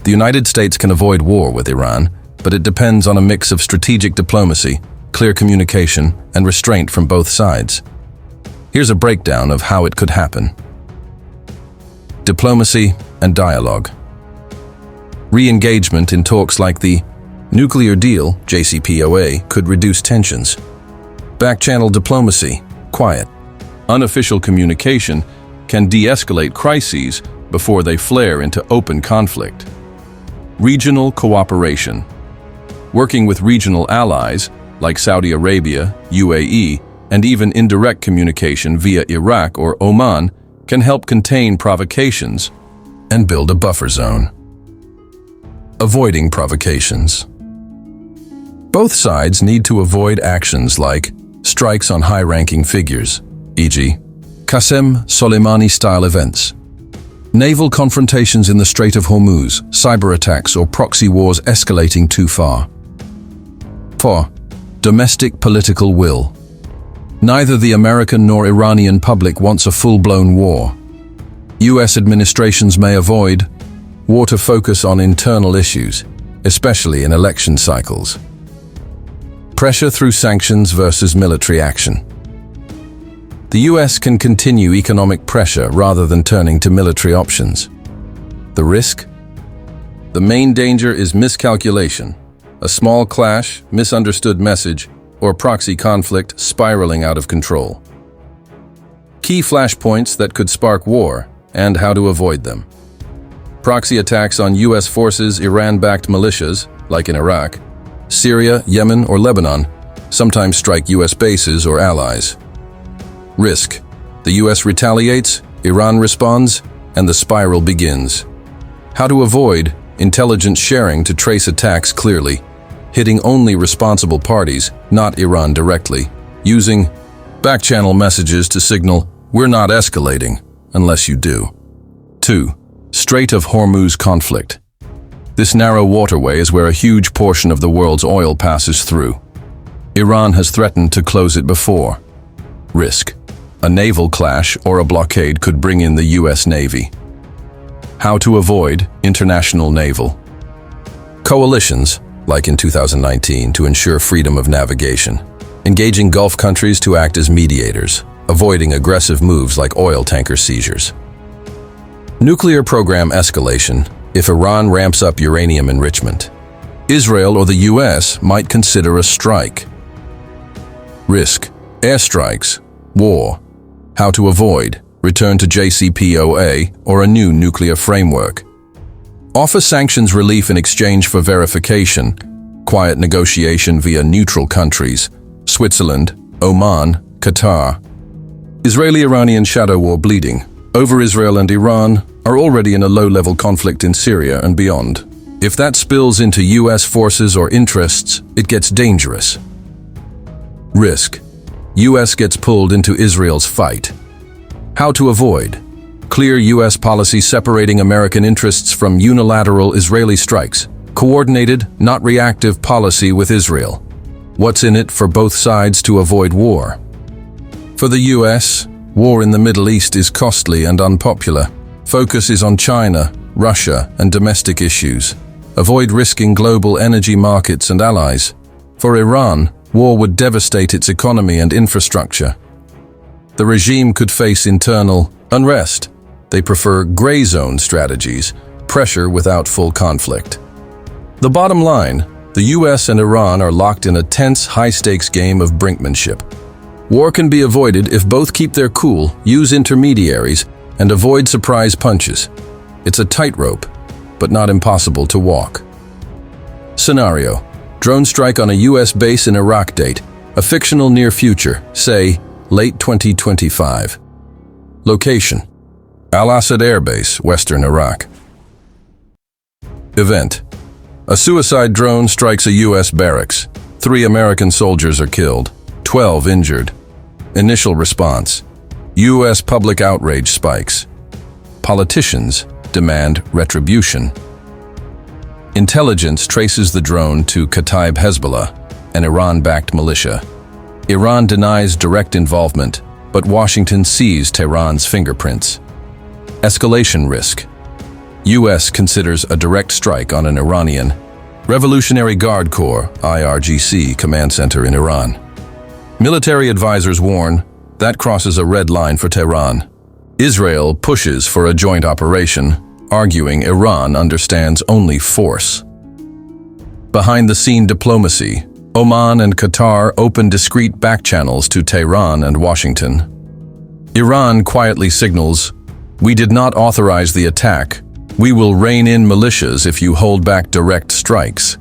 The United States can avoid war with Iran, but it depends on a mix of strategic diplomacy, clear communication, and restraint from both sides. Here's a breakdown of how it could happen. Diplomacy and dialogue. Re-engagement in talks like the nuclear deal, JCPOA, could reduce tensions. Backchannel diplomacy, quiet. Unofficial communication can de-escalate crises before they flare into open conflict. Regional cooperation. Working with regional allies like Saudi Arabia, UAE, and even indirect communication via Iraq or Oman can help contain provocations and build a buffer zone. Avoiding provocations. Both sides need to avoid actions like strikes on high-ranking figures, e.g., Qasem Soleimani-style events, naval confrontations in the Strait of Hormuz, cyber attacks or proxy wars escalating too far. 4. Domestic political will. Neither the American nor Iranian public wants a full-blown war. US administrations may avoid war to focus on internal issues, especially in election cycles. Pressure through sanctions versus military action. The US can continue economic pressure rather than turning to military options. The risk? The main danger is miscalculation, a small clash, misunderstood message, or proxy conflict spiraling out of control. Key flashpoints that could spark war and how to avoid them. Proxy attacks on US forces, Iran-backed militias, like in Iraq, Syria, Yemen, or Lebanon, sometimes strike US bases or allies. Risk. The US retaliates, Iran responds, and the spiral begins. How to avoid intelligence sharing to trace attacks clearly, hitting only responsible parties, not Iran directly, using backchannel messages to signal, "We're not escalating," unless you do. 2. Strait of Hormuz conflict. This narrow waterway is where a huge portion of the world's oil passes through. Iran has threatened to close it before. Risk. A naval clash or a blockade could bring in the US Navy. How to avoid international naval. Coalitions, like in 2019, to ensure freedom of navigation. Engaging Gulf countries to act as mediators, avoiding aggressive moves like oil tanker seizures. Nuclear program escalation if Iran ramps up uranium enrichment. Israel or the US might consider a strike. Risk. Airstrikes. War. How to avoid. Return to JCPOA or a new nuclear framework. Offer sanctions relief in exchange for verification. Quiet negotiation via neutral countries. Switzerland, Oman, Qatar. Israeli-Iranian shadow war bleeding. Over Israel and Iran are already in a low-level conflict in Syria and beyond. If that spills into US forces or interests, it gets dangerous. Risk. US gets pulled into Israel's fight. How to avoid. Clear US policy separating American interests from unilateral Israeli strikes. Coordinated, not reactive policy with Israel. What's in it for both sides to avoid war? For the US, war in the Middle East is costly and unpopular. Focus is on China, Russia, and domestic issues. Avoid risking global energy markets and allies. For Iran, war would devastate its economy and infrastructure. The regime could face internal unrest. They prefer gray zone strategies, pressure without full conflict. The bottom line, the US and Iran are locked in a tense, high-stakes game of brinkmanship. War can be avoided if both keep their cool, use intermediaries, and avoid surprise punches. It's a tightrope, but not impossible to walk. Scenario: drone strike on a US base in Iraq. Date: a fictional near future, say, late 2025. Location: Al-Assad Air Base, Western Iraq. Event: a suicide drone strikes a US barracks. 3 American soldiers are killed, 12 injured. Initial response: US public outrage spikes. Politicians demand retribution. Intelligence traces the drone to Kataib Hezbollah, an Iran-backed militia. Iran denies direct involvement, but Washington sees Tehran's fingerprints. Escalation risk: U.S. considers a direct strike on an Iranian Revolutionary Guard Corps (IRGC) command center in Iran. Military advisors warn that crosses a red line for Tehran. Israel pushes for a joint operation, arguing Iran understands only force. Behind-the-scene diplomacy, Oman and Qatar open discreet backchannels to Tehran and Washington. Iran quietly signals, "We did not authorize the attack. We will rein in militias if you hold back direct strikes."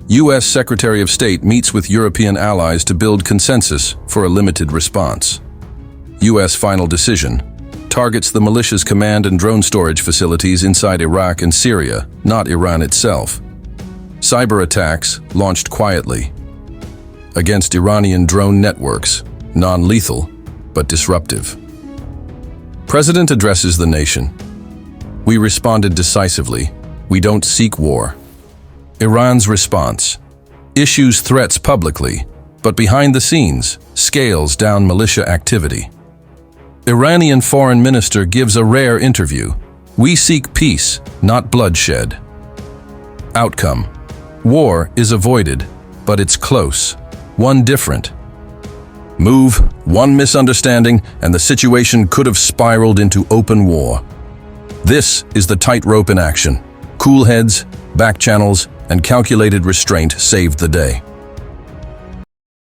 U.S. Secretary of State meets with European allies to build consensus for a limited response. U.S. final decision targets the militias' command and drone storage facilities inside Iraq and Syria, not Iran itself. Cyber attacks launched quietly against Iranian drone networks, non-lethal but disruptive. President addresses the nation. "We responded decisively. We don't seek war." Iran's response issues threats publicly, but behind the scenes scales down militia activity. Iranian foreign minister gives a rare interview. "We seek peace, not bloodshed." Outcome: war is avoided, but it's close. One different move, one misunderstanding, and the situation could have spiraled into open war. This is the tightrope in action. Cool heads, back channels, and calculated restraint saved the day.